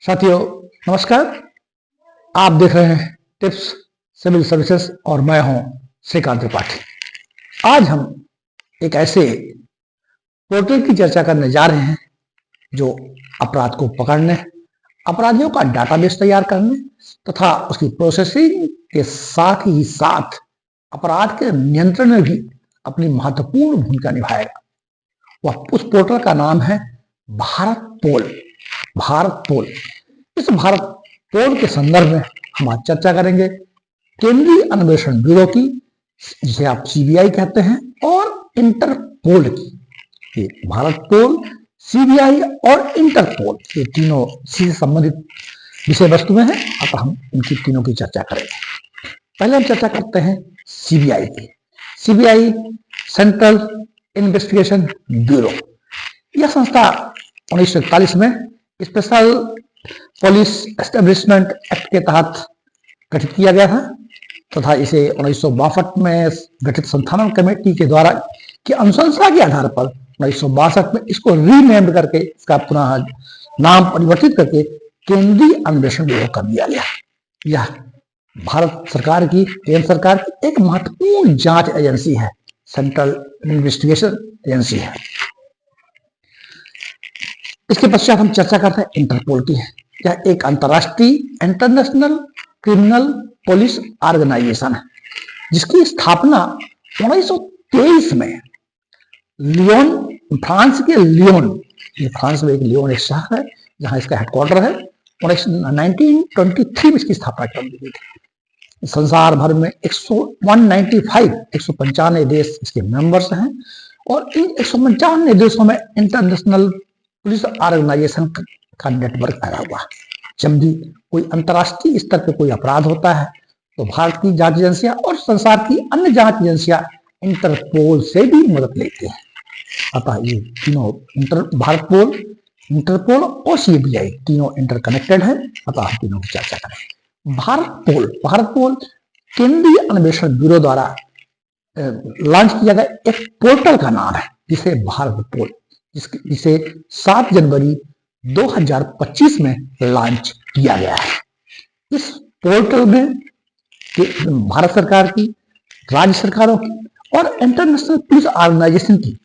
साथियों नमस्कार। आप देख रहे हैं टिप्स सिविल सर्विसेज और मैं हूं श्रीकांत त्रिपाठी। आज हम एक ऐसे पोर्टल की चर्चा करने जा रहे हैं जो अपराध को पकड़ने, अपराधियों का डाटाबेस तैयार करने तथा उसकी प्रोसेसिंग के साथ ही साथ अपराध के नियंत्रण में भी अपनी महत्वपूर्ण भूमिका निभाएगा। वह उस पोर्टल का नाम है भारत पोल। भारत पोल। इस भारत पोल के संदर्भ में हम आज चर्चा करेंगे केंद्रीय अन्वेषण ब्यूरो की, जिसे आप सीबीआई कहते हैं, और इंटरपोल की। ये भारत पोल, सीबीआई और इंटरपोल ये तीनों इसी से संबंधित विषय वस्तु में है, अतः हम इनकी तीनों की चर्चा करेंगे। पहले हम चर्चा करते हैं सीबीआई की। CBI central investigation bureau. यह संस्था 1941 में स्पेशल पुलिस एस्टेब्लिशमेंट एक्ट के तहत गठित किया गया था तथा इसे 1962 में गठित संस्थानन कमेटी के द्वारा की अनुशंसा के आधार पर 1962 में इसको रीनेम्ड करके इसका पुनः नाम परिवर्तित करके केंद्रीय अन्वेषण ब्यूरो कर दिया गया। यह भारत सरकार की, केंद्र सरकार की एक महत्वपूर्ण जांच एजेंसी है, सेंट्रल इन्वेस्टिगेशन एजेंसी है। इसके पश्चात हम चर्चा करते हैं इंटरपोल की। यह एक अंतर्राष्ट्रीय इंटरनेशनल क्रिमिनल पुलिस ऑर्गेनाइजेशन है, जिसकी स्थापना 1923 में लियोन, फ्रांस के लियोन, ये फ्रांस में लियोन एक शहर है जहां इसका हेडक्वार्टर है, 1923 में इसकी स्थापना कर दी गई थी। संसार भर में 195 देश इसके मेंबर्स हैं और इन 195 देशों में इंटरनेशनल पुलिस ऑर्गेनाइजेशन का नेटवर्क फैला हुआ है। जब भी कोई अंतर्राष्ट्रीय स्तर पर कोई अपराध होता है तो भारत की जांच एजेंसियां और संसार की अन्य जांच एजेंसियां इंटरपोल से भी मदद लेती हैं। अतः ये तीनों भारत पोल, इंटरपोल और सीबीआई तीनों इंटरकनेक्टेड है, अतः हम तीनों की चर्चा करें। भारत पोल केंद्रीय अन्वेषण ब्यूरो द्वारा लॉन्च किया गया एक पोर्टल का नाम है, जिसे भारत पोल, जिसे 7 जनवरी 2025 में लॉन्च किया गया है। इस पोर्टल में भारत सरकार की, राज्य सरकारों की और इंटरनेशनल पुलिस ऑर्गेनाइजेशन की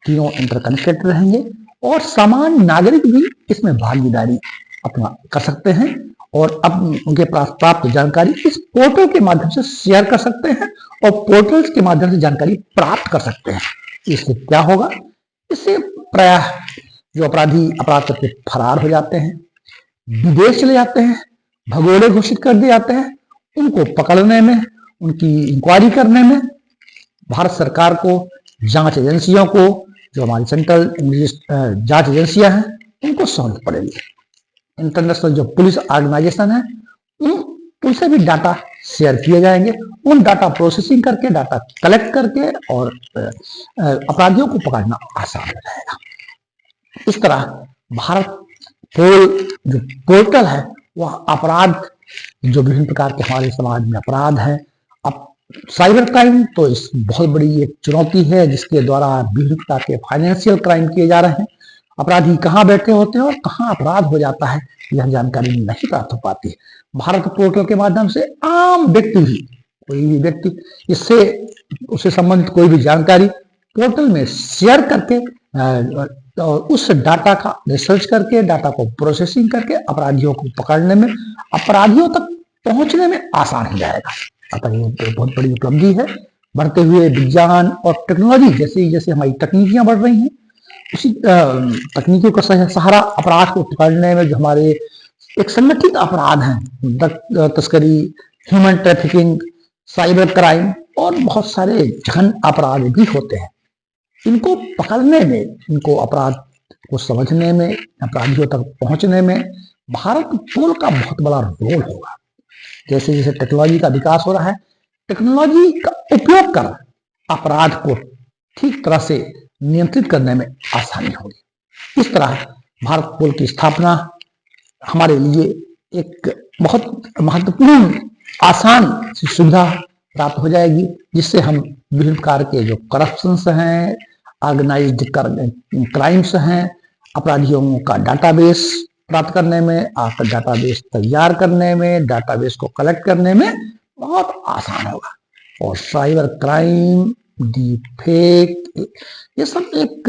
तीनों इंटरकनेक्टेड रहेंगे और सामान्य नागरिक भी इसमें भागीदारी अपना कर सकते हैं और अब उनके पास प्राप्त जानकारी इस पोर्टल के माध्यम से शेयर कर सकते हैं और पोर्टल्स के माध्यम से जानकारी प्राप्त कर सकते हैं। इससे क्या होगा? इससे प्रायः जो अपराधी अपराध करके फरार हो जाते हैं, विदेश चले जाते हैं, भगोड़े घोषित कर दिए जाते हैं, उनको पकड़ने में, उनकी इंक्वायरी करने में भारत सरकार को, जांच एजेंसियों को, जो हमारी सेंट्रल जांच एजेंसियां हैं, उनको सहूलियत पड़ेगी। इंटरनेशनल जो पुलिस ऑर्गेनाइजेशन है उनसे भी डाटा शेयर किए जाएंगे। उन डाटा प्रोसेसिंग करके, डाटा कलेक्ट करके और अपराधियों को पकड़ना आसान हो जाएगा। इस तरह भारत पोल जो पोर्टल है वह अपराध, जो विभिन्न प्रकार के हमारे समाज में अपराध है, अब साइबर क्राइम तो इस बहुत बड़ी एक चुनौती है, जिसके द्वारा विभिन्न प्रकार के फाइनेंशियल क्राइम किए जा रहे हैं। अपराधी कहाँ बैठे होते हैं और कहाँ अपराध हो जाता है, यह जानकारी नहीं प्राप्त हो पाती है। भारत पोर्टल के माध्यम से आम व्यक्ति भी, कोई भी व्यक्ति इससे उससे संबंधित कोई भी जानकारी पोर्टल में शेयर करके और उस डाटा का रिसर्च करके, डाटा को प्रोसेसिंग करके अपराधियों को पकड़ने में, अपराधियों तक पहुंचने में आसान हो जाएगा। अतः ये बहुत बड़ी उपलब्धि है। बढ़ते हुए विज्ञान और टेक्नोलॉजी, जैसे जैसे हमारी तकनीकियां बढ़ रही हैं, उसी तकनीकियों का सहारा अपराध को पकड़ने में, जो हमारे एक संगठित अपराध हैं, तस्करी, ह्यूमन ट्रैफिकिंग, साइबर क्राइम और बहुत सारे जघन्य अपराध भी होते हैं, इनको पकड़ने में, इनको अपराध को समझने में, अपराधियों तक पहुंचने में भारत पोल का बहुत बड़ा रोल होगा। जैसे जैसे टेक्नोलॉजी का विकास हो रहा है, टेक्नोलॉजी का उपयोग कर अपराध को ठीक तरह से नियंत्रित करने में आसानी होगी। इस तरह भारत पोल की स्थापना हमारे लिए एक बहुत महत्वपूर्ण, आसान सुविधा प्राप्त हो जाएगी, जिससे हम विभिन्न प्रकार के जो करप्शंस हैं, ऑर्गेनाइज्ड क्राइम्स हैं, अपराधियों का डाटाबेस प्राप्त करने में, आपका डाटाबेस तैयार करने में, डाटाबेस को कलेक्ट करने में बहुत आसान होगा। और साइबर क्राइम, डीप फेक, ये सब एक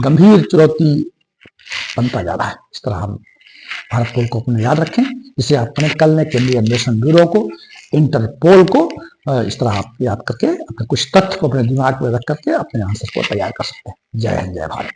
गंभीर चुनौती बनता जा रहा है। इस तरह हम भारतपोल को अपने याद रखें, इसे आप कनेक्ट कर लें केंद्रीय अन्वेषण ब्यूरो को, इंटरपोल को। इस तरह आप याद करके अपने कुछ तथ्य को अपने दिमाग में रख करके अपने आंसर को तैयार कर सकते हैं। जय हिंद, जय भारत।